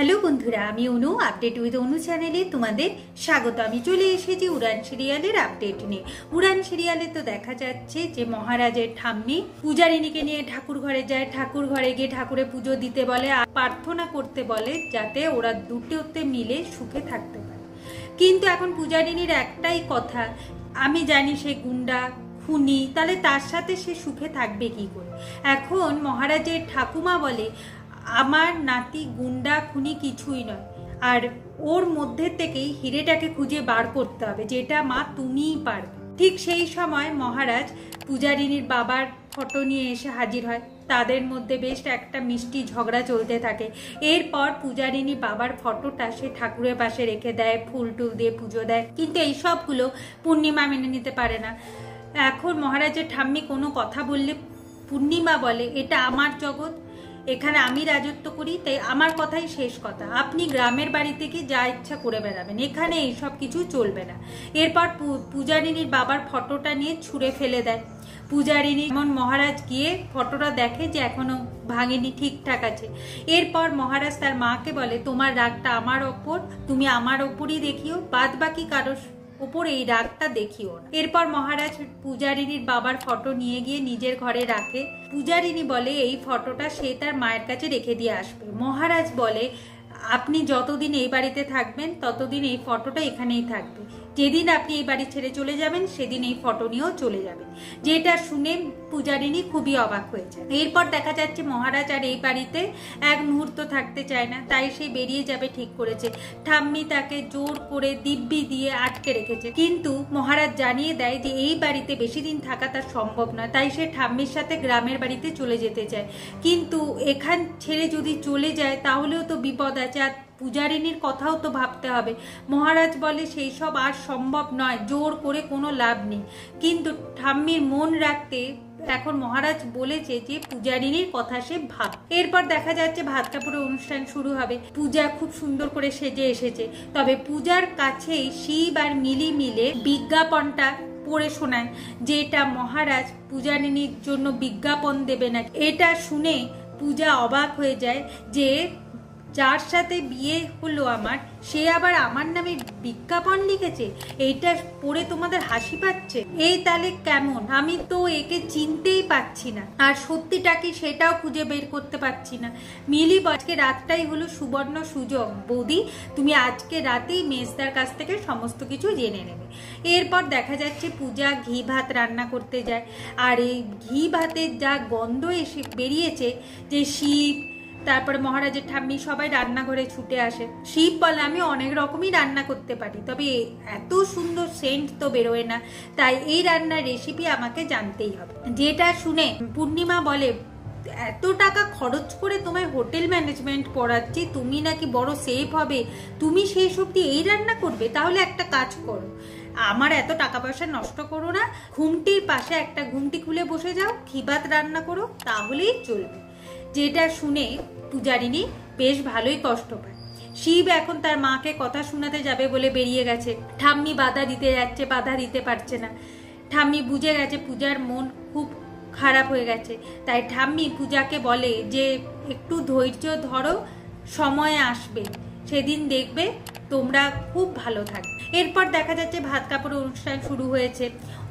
Hello বন্ধুরা, আমি অনু। Update with অনু চ্যানেলে তোমাদের স্বাগত। আমি চলে এসেছি উড়ান সিরিয়ালের আপডেট নিয়ে। উড়ান সিরিয়ালে তো দেখা যাচ্ছে যে মহারাজের ঠাম্মি পূজারিনীকে নিয়ে ঠাকুর ঘরে যায়। ঠাকুর ঘরে গিয়ে ঠাকুরে পুজো দিতে বলে আর প্রার্থনা করতে বলে যাতে ওরা দুটোতে মিলে সুখে থাকতে পারে। কিন্তু এখন পূজারিনীর একটাই কথা, আমি জানি সে গুন্ডা খুনি, তাহলে তার সাথে সে সুখে থাকবে কি করে? এখন মহারাজের ঠাকুমা বলে আমার নাতি গুন্ডা খুনি কিছুই নয়, আর ওর মধ্যে থেকেই হিরেটাকে খুঁজে বার করতে হবে, যেটা মা তুমিই পারবে। ঠিক সেই সময় মহারাজ পূজারিনীর বাবার ফটো নিয়ে এসে হাজির হয়। তাদের মধ্যে বেশ একটা মিষ্টি ঝগড়া চলতে থাকে। এরপর পূজারিনী বাবার ফটোটা সে ঠাকুরের পাশে রেখে দেয়, ফুল টুল দিয়ে পুজো দেয়। কিন্তু এই সবগুলো পূর্ণিমা মেনে নিতে পারে না। এখন মহারাজের ঠাম্মি কোনো কথা বললে পূর্ণিমা বলে এটা আমার জগৎ, এখানে আমি রাজত্ব করি, তাই আমার কথাই শেষ কথা। আপনি গ্রামের বাড়ি থেকে যা ইচ্ছা করে বেড়াবেন, এখানে এইসব কিছু চলবে না। এরপর পূজারিনীর বাবার ফটোটা নিয়ে ছুঁড়ে ফেলে দেয়। পূজারিনী এমন মহারাজ গিয়ে ফটোটা দেখে যে এখনো ভাঙেনি, ঠিকঠাক আছে। এরপর মহারাজ তার মাকে বলে তোমার রাগটা আমার ওপর, তুমি আমার ওপরই দেখিও, বাদ বাকি কারোর উপর এই রাগটা দেখিও না। এরপর মহারাজ পূজারিনীর বাবার ফটো নিয়ে গিয়ে নিজের ঘরে রাখে। পূজারিনী বলে এই ফটোটা সে তার মায়ের কাছে রেখে দিয়ে আসবে। মহারাজ বলে আপনি যতদিন এই বাড়িতে থাকবেন ততদিন এই ফটোটা এখানেই থাকবে, যেদিন আপনি এই বাড়ি ছেড়ে চলে যাবেন সেদিন এই ফটো নিয়েও চলে যাবেন। যেটা শুনে পূজারিনী খুবই অবাক হয়েছে। এরপর দেখা যাচ্ছে মহারাজ আর এই বাড়িতে এক মুহূর্ত থাকতে চায় না, তাই সে বেরিয়ে যাবে ঠিক করেছে। ঠাম্মি তাকে জোর করে দিব্যি দিয়ে আটকে রেখেছে, কিন্তু মহারাজ জানিয়ে দেয় যে এই বাড়িতে বেশি দিন থাকা তার সম্ভব নয়, তাই সে ঠাম্মির সাথে গ্রামের বাড়িতে চলে যেতে চায়। কিন্তু এখান ছেড়ে যদি চলে যায় তাহলেও তো বিপদ আছে, আর পূজারিনীর কথাও তো ভাবতে হবে। মহারাজ বলে সেই সব আর সম্ভব নয়, জোর করে কোনো লাভ নেই। কিন্তু ঠাম্মির মন রাখতে এখন মহারাজ বলেছে যে পূজারিনীর কথা সে ভাব। এরপর দেখা যাচ্ছে ভাত কাপড়ের অনুষ্ঠান শুরু হবে। পূজা খুব সুন্দর করে সেজে এসেছে, তবে পূজার কাছেই শিব আর মিলি মিলে বিজ্ঞাপনটা পড়ে শোনায়, যেটা মহারাজ পূজারিনীর জন্য বিজ্ঞাপন দেবে না। এটা শুনে পূজা অবাক হয়ে যায় যে যার সাথে বিয়ে হলো আমার, সে আবার আমার নামে বিজ্ঞাপন লিখেছে। এইটা পড়ে তোমাদের হাসি পাচ্ছে? এই তাহলে কেমন? আমি তো একে চিনতেই পাচ্ছি না, আর সত্যিটা কি সেটাও খুঁজে বের করতে পারছি না। মিলি আজকে রাতটাই হলো সুবর্ণ সুযোগ, বৌদি তুমি আজকে রাতেই মেজদার কাছ থেকে সমস্ত কিছু জেনে নেবে। এরপর দেখা যাচ্ছে পূজা ঘি ভাত রান্না করতে যায়, আর এই ঘি ভাতের যা গন্ধ এসে বেরিয়েছে যে শিব, তারপরে মহারাজের ঠাম্মি সবাই রান্নাঘরে ছুটে আসে। শিব বলে আমি অনেক রকমই রান্না করতে পারি, তবে এত সুন্দর সেন্ট তো বেরোয় না, তাই এই রান্নার রেসিপি আমাকে জানতেই হবে। যেটা শুনে পূর্ণিমা বলে এত টাকা খরচ করে তোমায় হোটেল ম্যানেজমেন্ট পড়াচ্ছি, তুমি নাকি বড় সেফ হবে, তুমি সেই সব দিয়ে এই রান্না করবে? তাহলে একটা কাজ করো, আমার এত টাকা পয়সা নষ্ট করো না, ঘুমটির পাশে একটা ঘুমটি খুলে বসে যাও, ঘি ভাত রান্না করো, তাহলেই চলবে। যেটা শুনে পূজারিনী বেশ ভালোই কষ্ট পায়। শিব এখন তার মাকে কথা শোনাতে যাবে বলে বেরিয়ে গেছে। ঠাম্মি বাধা দিতে যাচ্ছে, বাধা দিতে পারছে না। ঠাম্মি বুঝে গেছে পূজার মন খুব খারাপ হয়ে গেছে, তাই ঠাম্মি পূজাকে বলে যে একটু ধৈর্য ধরো, সময় আসবে, সেদিন দেখবে তোমরা খুব ভালো থাকবে। এরপর দেখা যাচ্ছে ভাত কাপড়ের অনুষ্ঠান শুরু হয়েছে,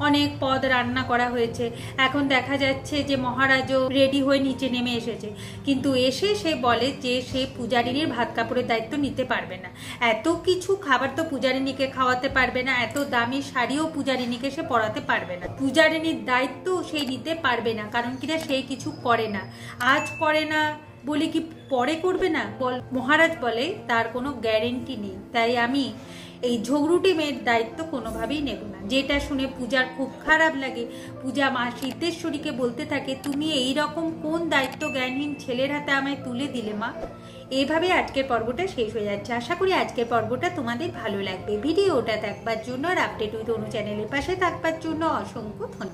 অনেক পদ রান্না করা হয়েছে। এখন দেখা যাচ্ছে যে মহারাজও রেডি হয়ে নিচে নেমে এসেছে, কিন্তু এসে সে বলে যে সে পূজারিনীর ভাত কাপড়ের দায়িত্ব নিতে পারবে না। এত কিছু খাবার তো পূজারিনীকে খাওয়াতে পারবে না, এত দামি শাড়িও পূজারিনীকে সে পরাতে পারবে না। পূজারিনীর দায়িত্ব সে নিতে পারবে না, কারণ কিনা সে কিছু করে না, আজ করে না বলে কি পরে করবে না? মহারাজ বলে তার কোনো গ্যারেন্টি নেই, তাই আমি এই ঝগড়ুটি মেয়ের দায়িত্ব কোনোভাবেই নেব না। যেটা শুনে পূজার খুব খারাপ লাগে। পূজা মা সিদ্ধেশ্বরীকে বলতে থাকে তুমি এই রকম কোন দায়িত্ব জ্ঞানহীন ছেলের হাতে আমায় তুলে দিলে মা? এইভাবে আজকের পর্বটা শেষ হয়ে যাচ্ছে। আশা করি আজকের পর্বটা তোমাদের ভালো লাগবে। ভিডিওটা দেখবার জন্য আর আপডেট উইথ অনু চ্যানেলের পাশে থাকবার জন্য অসংখ্য ধন্যবাদ।